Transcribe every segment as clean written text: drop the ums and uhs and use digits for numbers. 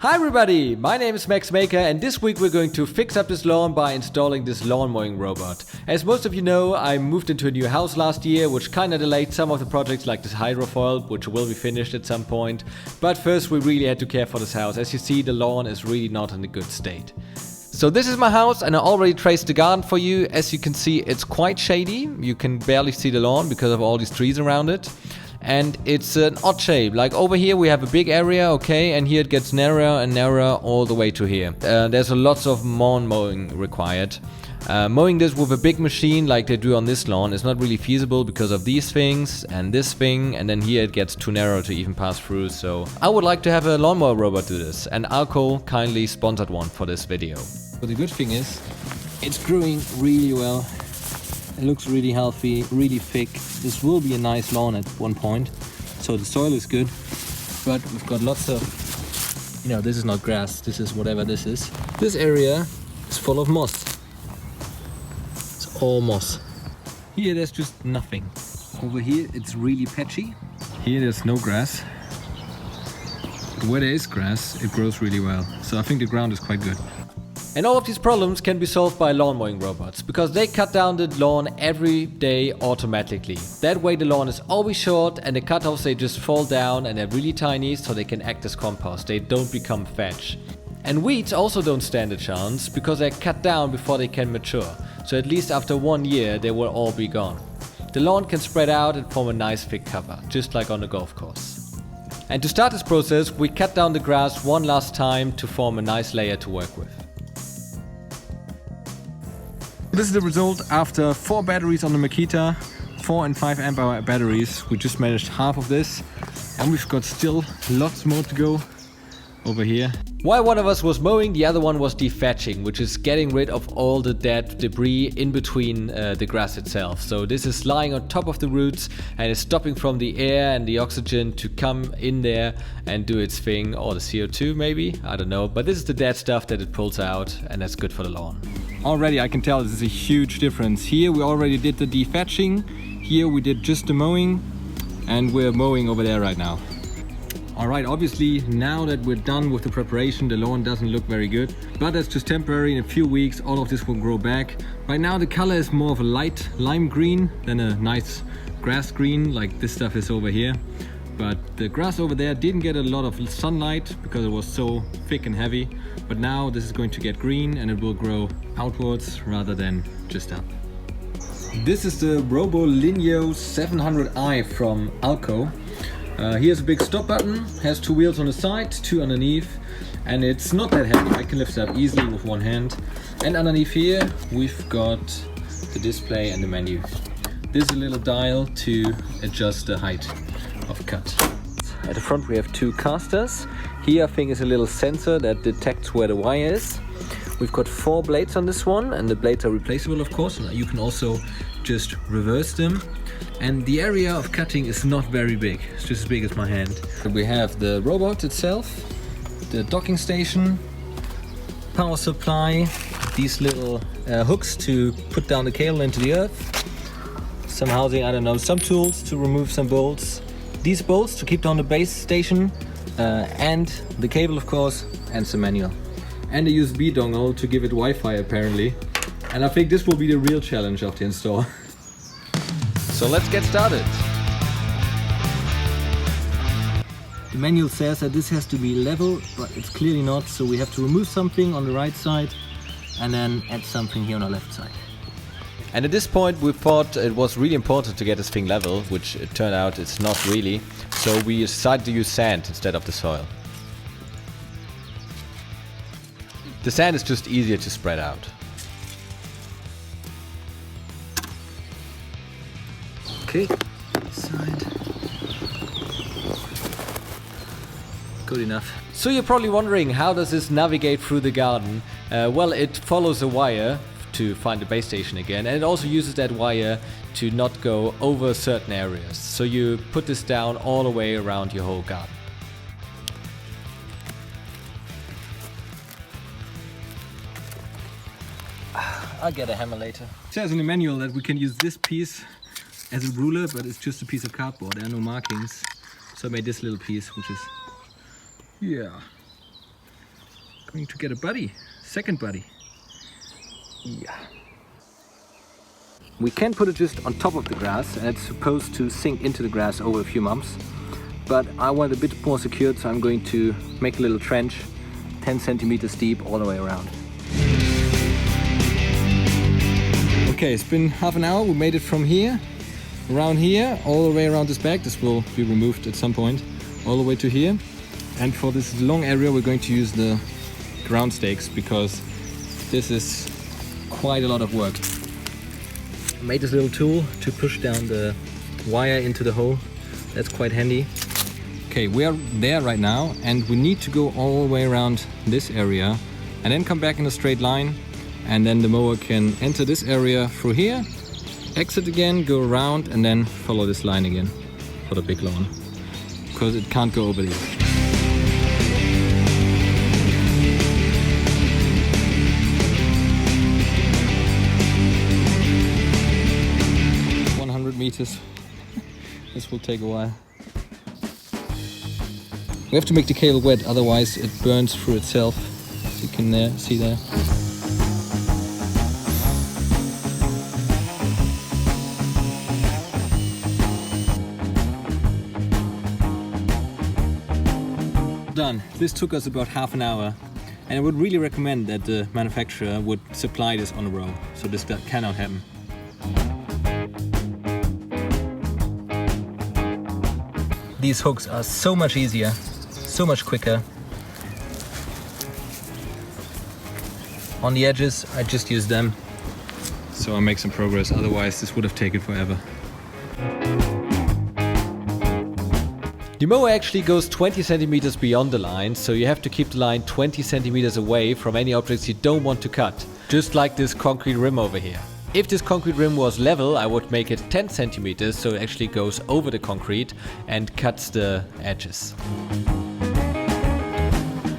Hi everybody, my name is Max Maker and this week we're going to fix up this lawn by installing this lawn mowing robot. As most of you know, I moved into a new house last year, which kinda delayed some of the projects like this hydrofoil, which will be finished at some point. But first we really had to care for this house. As you see, the lawn is really not in a good state. So this is my house and I already traced the garden for you. As you can see, it's quite shady. You can barely see the lawn because of all these trees around it. And it's an odd shape, like over here we have a big area, okay, and here it gets narrower and narrower all the way to here. There's lots of lawn mowing required. Mowing this with a big machine like they do on this lawn is not really feasible because of these things and this thing, and then here it gets too narrow to even pass through. So I would like to have a lawnmower robot do this, and Alco kindly sponsored one for this video. But the good thing is, it's growing really well. It looks really healthy, really thick. This will be a nice lawn at one point. So the soil is good, but we've got lots of, this is not grass, this is whatever this is. This area is full of moss. It's all moss. Here there's just nothing. Over here it's really patchy. Here there's no grass. But where there is grass, it grows really well. So I think the ground is quite good. And all of these problems can be solved by lawn mowing robots, because they cut down the lawn every day automatically. That way the lawn is always short and the cutoffs, they just fall down and they're really tiny, so they can act as compost. They don't become thatch. And weeds also don't stand a chance because they're cut down before they can mature. So at least after 1 year they will all be gone. The lawn can spread out and form a nice thick cover, just like on a golf course. And to start this process, we cut down the grass one last time to form a nice layer to work with. This is the result after 4 batteries on the Makita, 4 and 5 amp hour batteries. We just managed half of this and we've got still lots more to go over here. While one of us was mowing, the other one was dethatching, which is getting rid of all the dead debris in between the grass itself. So this is lying on top of the roots and is stopping from the air and the oxygen to come in there and do its thing, or the CO2 maybe, I don't know. But this is the dead stuff that it pulls out, and that's good for the lawn. Already I can tell this is a huge difference. Here we already did the dethatching, here we did just the mowing, and we're mowing over there right now. Alright, obviously now that we're done with the preparation, the lawn doesn't look very good, but that's just temporary. In a few weeks all of this will grow back. Right now the color is more of a light lime green than a nice grass green like this stuff is over here. But the grass over there didn't get a lot of sunlight because it was so thick and heavy. But now this is going to get green and it will grow outwards rather than just up. This is the Robo Lineo 700i from Alco. Here's a big stop button, has 2 wheels on the side, 2 underneath, and it's not that heavy. I can lift it up easily with one hand. And underneath here we've got the display and the menu. There's a little dial to adjust the height of cut. At the front we have 2 casters. Here I think is a little sensor that detects where the wire is. We've got 4 blades on this one, and the blades are replaceable of course, and you can also just reverse them. And the area of cutting is not very big, it's just as big as my hand. We have the robot itself, the docking station, power supply, these little hooks to put down the cable into the earth, some housing, I don't know, some tools to remove some bolts, these bolts to keep down the base station, and the cable of course, and some manual. And a USB dongle to give it Wi-Fi apparently. And I think this will be the real challenge of the install. So let's get started. The manual says that this has to be level, but it's clearly not, so we have to remove something on the right side and then add something here on the left side. And at this point we thought it was really important to get this thing level, which it turned out it's not really. So we decided to use sand instead of the soil. The sand is just easier to spread out. Okay, side. Good enough. So you're probably wondering, how does this navigate through the garden? Well, it follows a wire to find the base station again, and it also uses that wire to not go over certain areas. So you put this down all the way around your whole garden. I'll get a hammer later. It says in the manual that we can use this piece as a ruler, but it's just a piece of cardboard. There are no markings. So I made this little piece, which is, yeah, Going to get a buddy, second buddy. Yeah. We can put it just on top of the grass and it's supposed to sink into the grass over a few months. But I want it a bit more secured, so I'm going to make a little trench 10 centimeters deep all the way around. Okay, it's been half an hour. We made it from here, around here, all the way around this bag. This will be removed at some point, all the way to here. And for this long area, we're going to use the ground stakes because this is quite a lot of work. I made this little tool to push down the wire into the hole. That's quite handy. Okay, we are there right now and we need to go all the way around this area and then come back in a straight line, and then the mower can enter this area through here, exit again, go around and then follow this line again for the big lawn, because it can't go over these. Meters. This will take a while. We have to make the cable wet, otherwise it burns through itself. As you can see there. Done. This took us about half an hour, and I would really recommend that the manufacturer would supply this on a row, so this cannot happen. These hooks are so much easier, so much quicker. On the edges, I just use them, so I make some progress, otherwise this would have taken forever. The mower actually goes 20 centimeters beyond the line, so you have to keep the line 20 centimeters away from any objects you don't want to cut, just like this concrete rim over here. If this concrete rim was level, I would make it 10 centimeters, so it actually goes over the concrete and cuts the edges.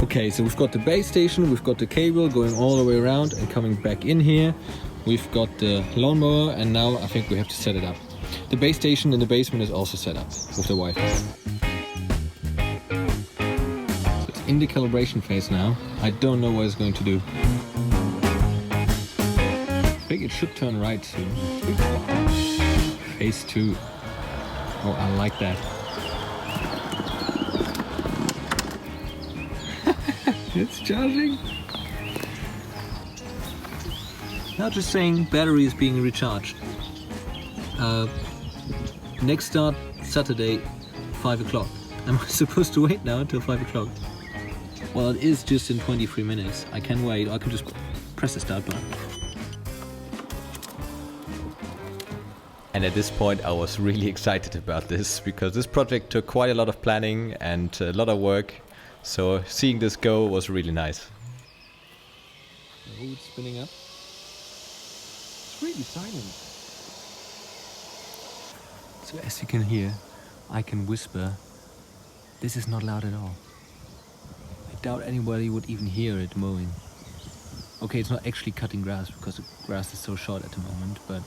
Okay, so we've got the base station, we've got the cable going all the way around and coming back in here. We've got the lawnmower, and now I think we have to set it up. The base station in the basement is also set up with the Wi-Fi. So it's in the calibration phase now. I don't know what it's going to do. I think it should turn right soon. Phase 2. Oh, I like that. It's charging. Now just saying battery is being recharged. Next start Saturday, 5 o'clock. Am I supposed to wait now until 5 o'clock? Well, it is just in 23 minutes. I can wait, or I can just press the start button. And at this point I was really excited about this, because this project took quite a lot of planning and a lot of work, so seeing this go was really nice. Oh, it's spinning up. It's really silent. So as you can hear, I can whisper. This is not loud at all. I doubt anybody would even hear it mowing. Okay, it's not actually cutting grass because the grass is so short at the moment, but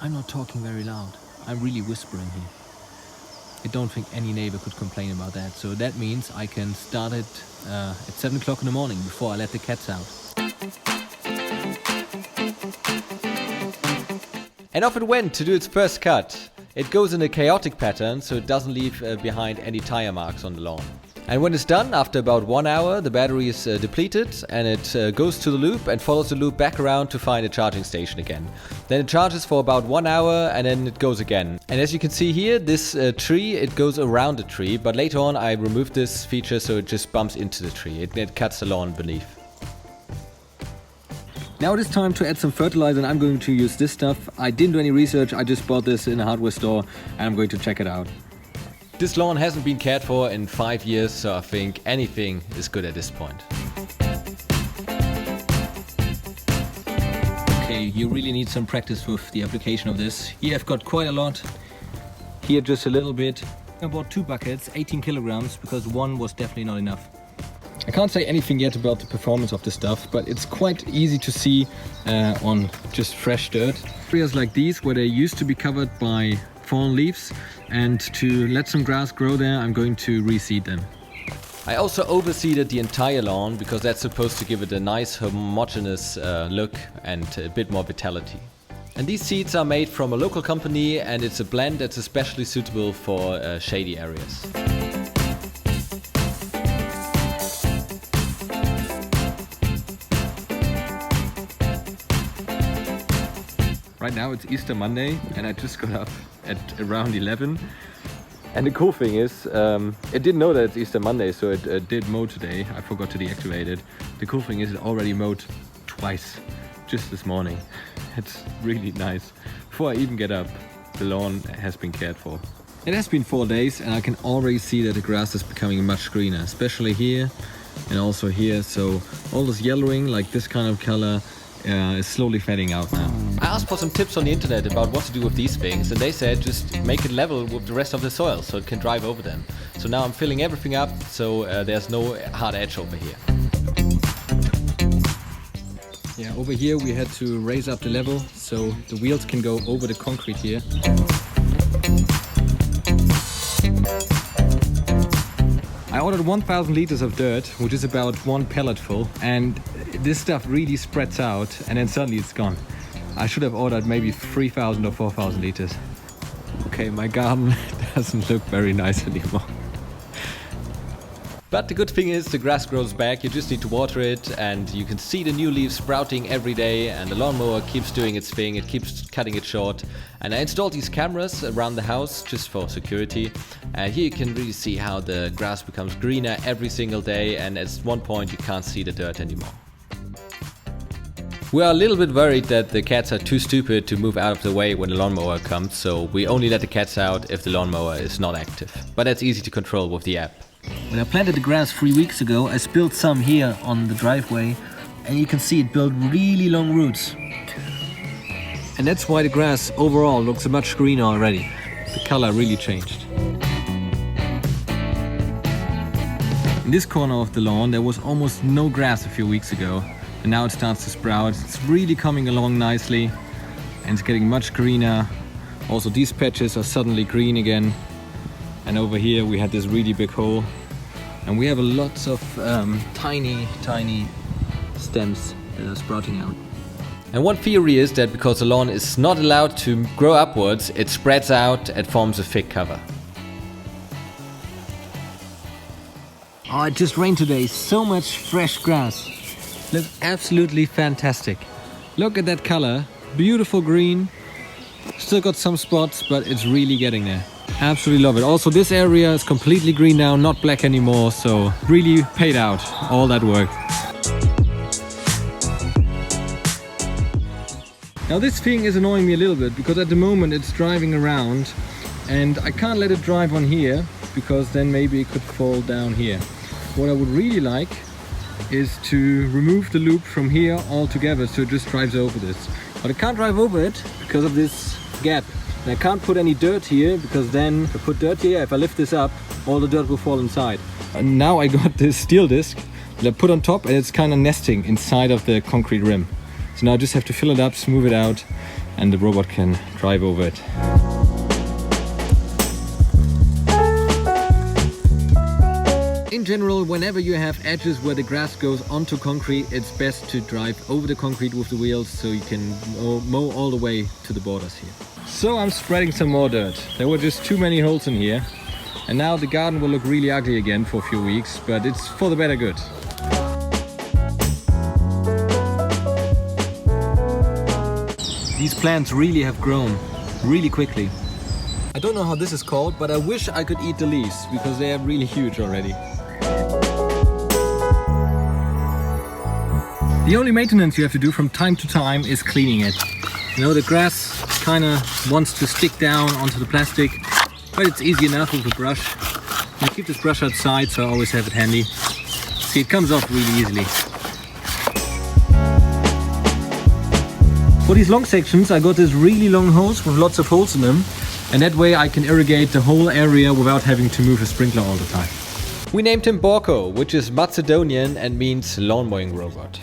I'm not talking very loud. I'm really whispering here. I don't think any neighbor could complain about that. So that means I can start it at 7 o'clock in the morning before I let the cats out. And off it went to do its first cut. It goes in a chaotic pattern, so it doesn't leave behind any tire marks on the lawn. And when it's done, after about 1 hour, the battery is depleted, and it goes to the loop and follows the loop back around to find a charging station again. Then it charges for about 1 hour and then it goes again. And as you can see here, this tree, it goes around the tree, but later on I removed this feature so it just bumps into the tree. It cuts the lawn beneath. Now it is time to add some fertilizer, and I'm going to use this stuff. I didn't do any research, I just bought this in a hardware store and I'm going to check it out. This lawn hasn't been cared for in 5 years, so I think anything is good at this point. Okay, you really need some practice with the application of this. Here I've got quite a lot, here just a little bit. I bought 2 buckets, 18 kilograms, because one was definitely not enough. I can't say anything yet about the performance of this stuff, but it's quite easy to see on just fresh dirt. Areas like these where they used to be covered by fallen leaves, and to let some grass grow there, I'm going to reseed them. I also overseeded the entire lawn because that's supposed to give it a nice homogeneous look and a bit more vitality. And these seeds are made from a local company, and it's a blend that's especially suitable for shady areas. Right now it's Easter Monday and I just got up at around 11. And the cool thing is, it didn't know that it's Easter Monday, so it did mow today. I forgot to deactivate it. The cool thing is it already mowed twice, just this morning. It's really nice. Before I even get up, the lawn has been cared for. It has been 4 days and I can already see that the grass is becoming much greener, especially here and also here. So all this yellowing, like this kind of color, is slowly fading out now. I asked for some tips on the internet about what to do with these things, and they said just make it level with the rest of the soil so it can drive over them. So now I'm filling everything up so there's no hard edge over here. Yeah, over here we had to raise up the level so the wheels can go over the concrete here. I ordered 1,000 liters of dirt, which is about 1 pallet full, and this stuff really spreads out and then suddenly it's gone. I should have ordered maybe 3,000 or 4,000 liters. Okay, my garden doesn't look very nice anymore. But the good thing is the grass grows back, you just need to water it, and you can see the new leaves sprouting every day, and the lawnmower keeps doing its thing, it keeps cutting it short. And I installed these cameras around the house just for security, and here you can really see how the grass becomes greener every single day, and at one point you can't see the dirt anymore. We are a little bit worried that the cats are too stupid to move out of the way when the lawnmower comes, so we only let the cats out if the lawnmower is not active. But that's easy to control with the app. When I planted the grass 3 weeks ago, I spilled some here on the driveway, and you can see it built really long roots. And that's why the grass overall looks much greener already. The color really changed. In this corner of the lawn there was almost no grass a few weeks ago, and now it starts to sprout. It's really coming along nicely and it's getting much greener. Also these patches are suddenly green again. And over here we had this really big hole, and we have lots of tiny stems that are sprouting out. And one theory is that because the lawn is not allowed to grow upwards, it spreads out and forms a thick cover. Oh, it just rained today. So much fresh grass. Looks absolutely fantastic. Look at that color, beautiful green. Still got some spots, but it's really getting there. Absolutely love it. Also this area is completely green now, not black anymore, so really paid out all that work. Now this thing is annoying me a little bit because at the moment it's driving around and I can't let it drive on here because then maybe it could fall down here. What I would really like is to remove the loop from here altogether so it just drives over this. But I can't drive over it because of this gap. And I can't put any dirt here because then if I put dirt here, if I lift this up, all the dirt will fall inside. And now I got this steel disc that I put on top and it's kind of nesting inside of the concrete rim. So now I just have to fill it up, smooth it out, and the robot can drive over it. In general, whenever you have edges where the grass goes onto concrete, it's best to drive over the concrete with the wheels so you can mow all the way to the borders here. So I'm spreading some more dirt. There were just too many holes in here. And now the garden will look really ugly again for a few weeks, but it's for the better good. These plants really have grown really quickly. I don't know how this is called, but I wish I could eat the leaves because they are really huge already. The only maintenance you have to do from time to time is cleaning it. You know, the grass kind of wants to stick down onto the plastic, but it's easy enough with a brush. I keep this brush outside, so I always have it handy. See, it comes off really easily. For these long sections, I got this really long hose with lots of holes in them, and that way I can irrigate the whole area without having to move a sprinkler all the time. We named him Borko, which is Macedonian and means lawn mowing robot.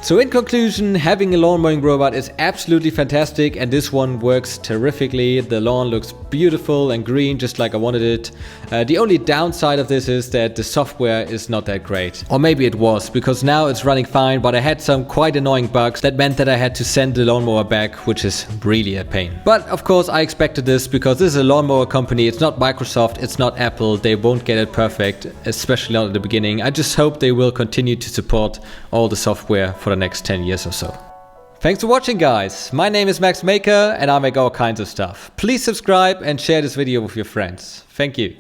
So in conclusion, having a lawn mowing robot is absolutely fantastic, and this one works terrifically. The lawn looks beautiful and green just like I wanted it. The only downside of this is that the software is not that great. Or maybe it was, because now it's running fine, but I had some quite annoying bugs that meant that I had to send the lawnmower back, which is really a pain. But of course I expected this, because this is a lawnmower company. It's not Microsoft, it's not Apple. They won't get it perfect, especially not at the beginning. I just hope they will continue to support all the software for the next 10 years or so. Thanks for watching, guys. My name is Max Maker and I make all kinds of stuff. Please subscribe and share this video with your friends. Thank you.